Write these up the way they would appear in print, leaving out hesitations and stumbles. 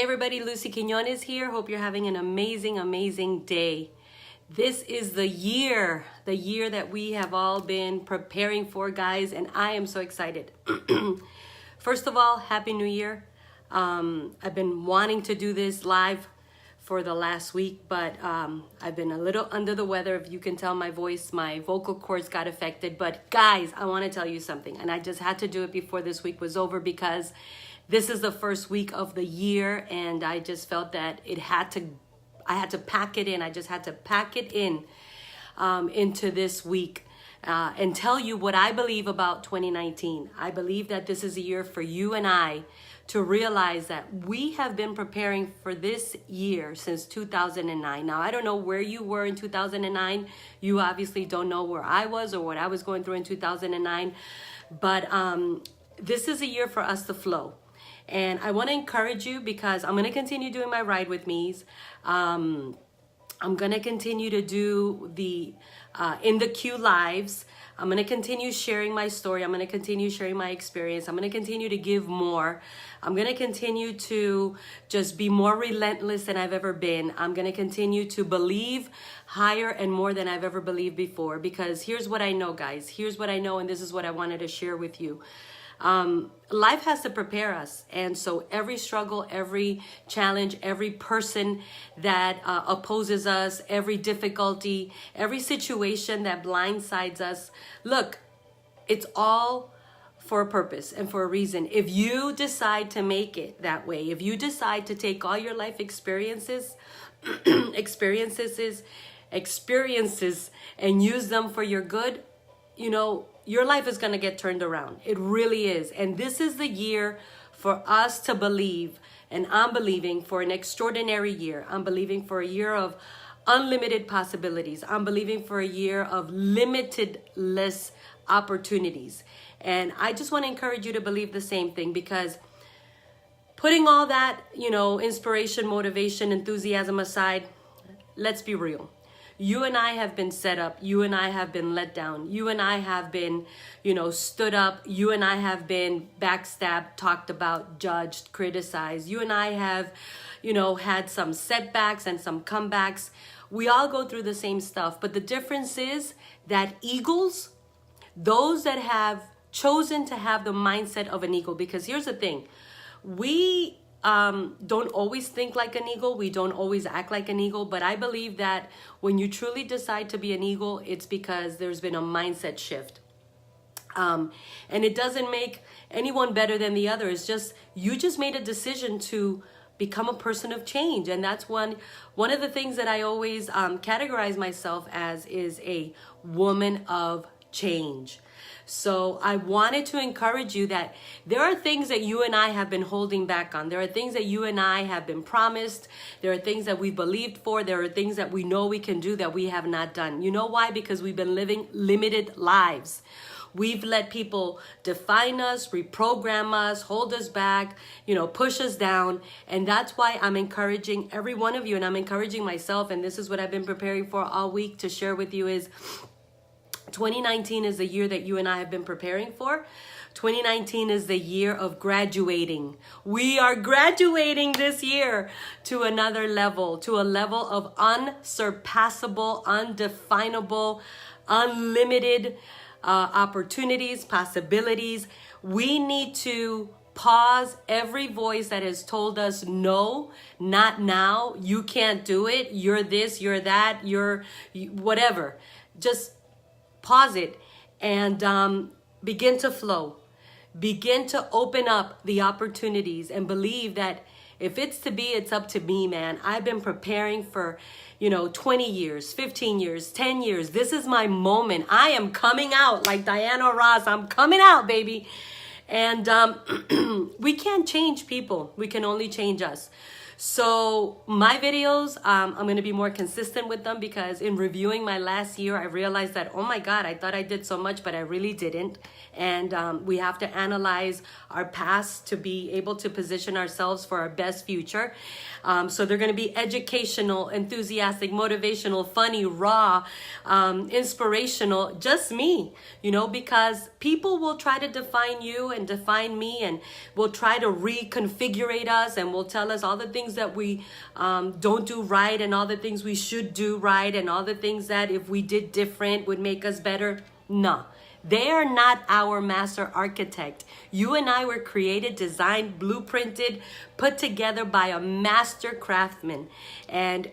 Hey everybody, Lucy Quinones here. Hope you're having an amazing day. This is the year that we have all been preparing for, guys, and I am so excited. First of all, Happy New Year. I've been wanting to do this live for the last week, but I've been a little under the weather. If you can tell my voice, my vocal cords got affected. But guys, I want to tell you something, and I just had to do it before this week was over because this is the first week of the year, and I just felt that I had to pack it in. I just had to pack it in into this week and tell you what I believe about 2019. I believe that this is a year for you and I to realize that we have been preparing for this year since 2009. Now, I don't know where you were in 2009. You obviously don't know where I was or what I was going through in 2009. But this is a year for us to flow. And I want to encourage you because I'm going to continue doing my Ride With Me's. I'm going to continue to do the In the Queue lives. I'm going to continue sharing my story. I'm going to continue sharing my experience. I'm going to continue to give more. I'm going to continue to just be more relentless than I've ever been. I'm going to continue to believe higher and more than I've ever believed before. Because here's what I know, guys. Here's what I know, and this is what I wanted to share with you. Life has to prepare us, and so every struggle, every challenge, every person that opposes us, every difficulty, every situation that blindsides us, look, it's all for a purpose and for a reason. If you decide to make it that way, if you decide to take all your life experiences and use them for your good, you know, your life is going to get turned around. It really is. And this is the year for us to believe. And I'm believing for an extraordinary year. I'm believing for a year of unlimited possibilities. I'm believing for a year of limitless opportunities. And I just want to encourage you to believe the same thing, because putting all that, you know, inspiration, motivation, enthusiasm aside, let's be real. You and I have been set up. You and I have been let down. You and I have been, you know, stood up. You and I have been backstabbed, talked about, judged, criticized. You and I have, you know, had some setbacks and some comebacks. We all go through the same stuff. But the difference is that eagles, those that have chosen to have the mindset of an eagle, because here's the thing, we don't always think like an eagle. We don't always act like an eagle. But I believe that when you truly decide to be an eagle, it's because there's been a mindset shift. And it doesn't make anyone better than the other. It's just, you just made a decision to become a person of change. And that's one of the things that I always categorize myself as, is a woman of change. So I wanted to encourage you that there are things that you and I have been holding back on. There are things that you and I have been promised. There are things that we believed for. There are things that we know we can do that we have not done. You know why? Because we've been living limited lives. We've let people define us, reprogram us, hold us back, you know, push us down. And that's why I'm encouraging every one of you, and I'm encouraging myself, and this is what I've been preparing for all week to share with you, is 2019 is the year that you and I have been preparing for. 2019 is the year of graduating. We are graduating this year to another level, to a level of unsurpassable, undefinable, unlimited opportunities, possibilities. We need to pause every voice that has told us, no, not now, you can't do it, you're this, you're that, you're whatever. Just pause it and begin to flow. Begin to open up the opportunities and believe that if it's to be, it's up to me, man. I've been preparing for, 20 years, 15 years, 10 years. This is my moment. I am coming out like Diana Ross. I'm coming out, baby. And we can't change people. We can only change us. So my videos, I'm going to be more consistent with them, because in reviewing my last year, I realized that, oh my God, I thought I did so much, but I really didn't. And we have to analyze our past to be able to position ourselves for our best future. So they're going to be educational, enthusiastic, motivational, funny, raw, inspirational, just me, because people will try to define you and define me, and will try to reconfigure us, and will tell us all the things that we don't do right, and all the things we should do right, and all the things that if we did different would make us better. No. They are not our master architect. You and I were created, designed, blueprinted, put together by a master craftsman. And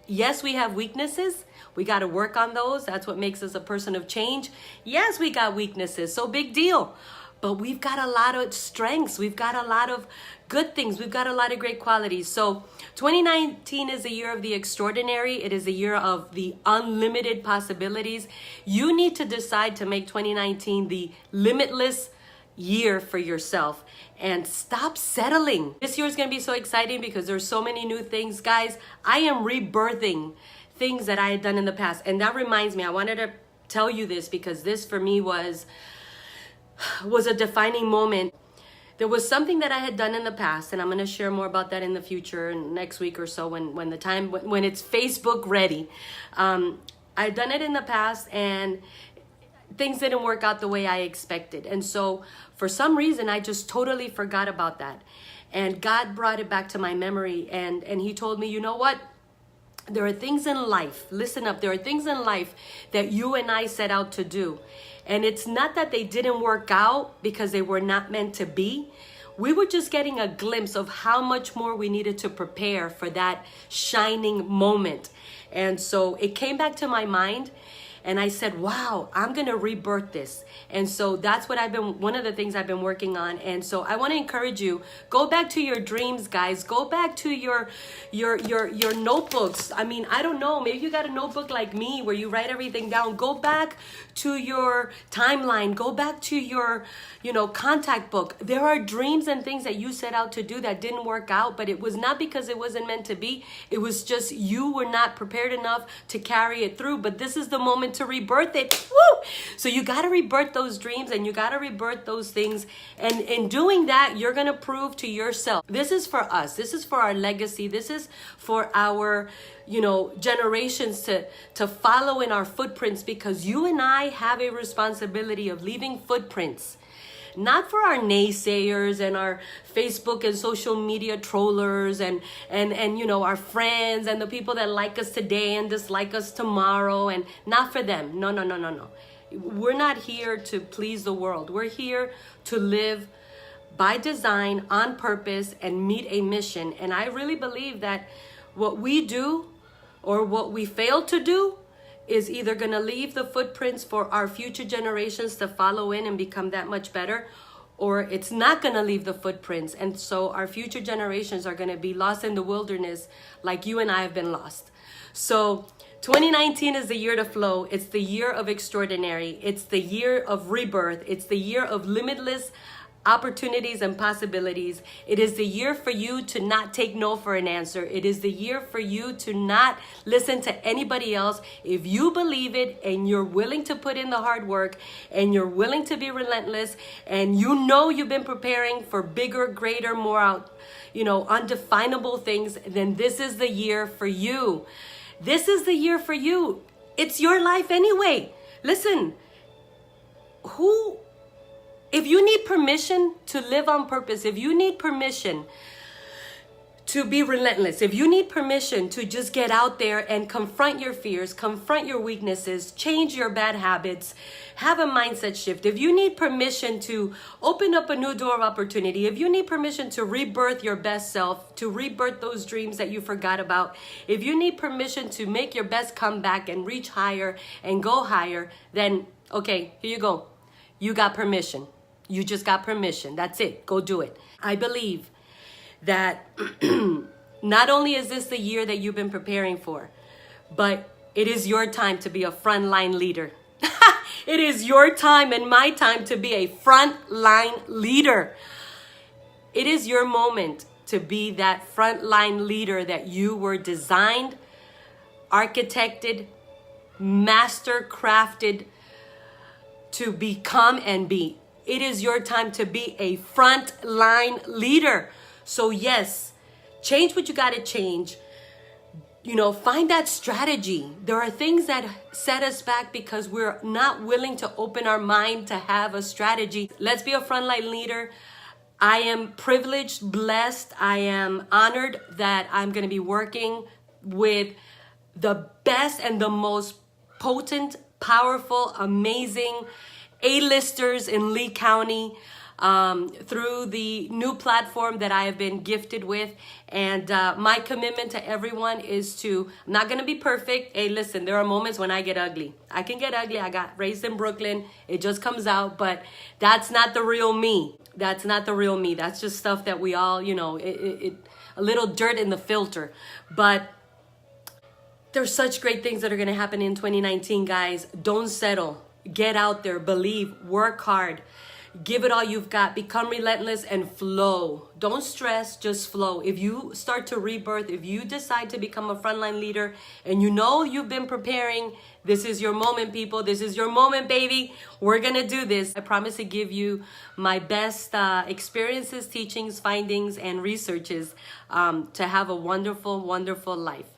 yes, we have weaknesses. We got to work on those. That's what makes us a person of change. Yes, we got weaknesses. So big deal. But we've got a lot of strengths. We've got a lot of good things. We've got a lot of great qualities. So 2019 is the year of the extraordinary. It is a year of the unlimited possibilities. You need to decide to make 2019 the limitless year for yourself, and stop settling. This year is going to be so exciting because there's so many new things. Guys, I am rebirthing things that I had done in the past. And that reminds me, I wanted to tell you this because this for me was a defining moment. There was something that I had done in the past, and I'm going to share more about that in the future, next week or so, when it's Facebook ready. I'd done it in the past, and things didn't work out the way I expected. And so for some reason, I just totally forgot about that. And God brought it back to my memory, and he told me, you know what? There are things in life, listen up, there are things in life that you and I set out to do. And it's not that they didn't work out because they were not meant to be. We were just getting a glimpse of how much more we needed to prepare for that shining moment. And so it came back to my mind, and I said, wow, I'm going to rebirth this. And so that's what one of the things I've been working on. And so I want to encourage you, go back to your dreams, guys. Go back to your notebooks. I mean, I don't know, maybe you got a notebook like me where you write everything down. Go back to your timeline. Go back to your, contact book. There are dreams and things that you set out to do that didn't work out, but it was not because it wasn't meant to be. It was just you were not prepared enough to carry it through. But this is the moment to rebirth it. Woo! So you got to rebirth those dreams, and you got to rebirth those things. And in doing that, you're going to prove to yourself, this is for us. This is for our legacy. This is for our, generations to follow in our footprints, because you and I have a responsibility of leaving footprints. Not for our naysayers and our Facebook and social media trollers and our friends and the people that like us today and dislike us tomorrow, and not for them. No. We're not here to please the world. We're here to live by design, on purpose, and meet a mission. And I really believe that what we do or what we fail to do is either going to leave the footprints for our future generations to follow in and become that much better, or it's not going to leave the footprints. And so our future generations are going to be lost in the wilderness like you and I have been lost. So 2019 is the year to flow. It's the year of extraordinary. It's the year of rebirth. It's the year of limitless opportunities and possibilities. It is the year for you to not take no for an answer. It is the year for you to not listen to anybody else. If you believe it and you're willing to put in the hard work and you're willing to be relentless, and you've been preparing for bigger, greater, more undefinable things, then this is the year for you. This is the year for you. It's your life anyway. Listen, if you need permission to live on purpose, if you need permission to be relentless, if you need permission to just get out there and confront your fears, confront your weaknesses, change your bad habits, have a mindset shift, if you need permission to open up a new door of opportunity, if you need permission to rebirth your best self, to rebirth those dreams that you forgot about, if you need permission to make your best comeback and reach higher and go higher, then okay, here you go. You got permission. You just got permission. That's it. Go do it. I believe that not only is this the year that you've been preparing for, but it is your time to be a frontline leader. It is your time and my time to be a frontline leader. It is your moment to be that frontline leader that you were designed, architected, master crafted to become and be. It is your time to be a frontline leader. So yes, change what you got to change. You know, find that strategy. There are things that set us back because we're not willing to open our mind to have a strategy. Let's be a frontline leader. I am privileged, blessed. I am honored that I'm going to be working with the best and the most potent, powerful, amazing A-listers in Lee County through the new platform that I have been gifted with. And my commitment to everyone is to, I'm not going to be perfect. Hey, listen, there are moments when I get ugly. I can get ugly. I got raised in Brooklyn. It just comes out, but that's not the real me. That's not the real me. That's just stuff that we all, you know, a little dirt in the filter. But there's such great things that are going to happen in 2019, guys. Don't settle. Get out there, believe, work hard, give it all you've got, become relentless and flow. Don't stress, just flow. If you start to rebirth, if you decide to become a frontline leader and you know you've been preparing, this is your moment, people. This is your moment, baby. We're going to do this. I promise to give you my best experiences, teachings, findings, and researches to have a wonderful, wonderful life.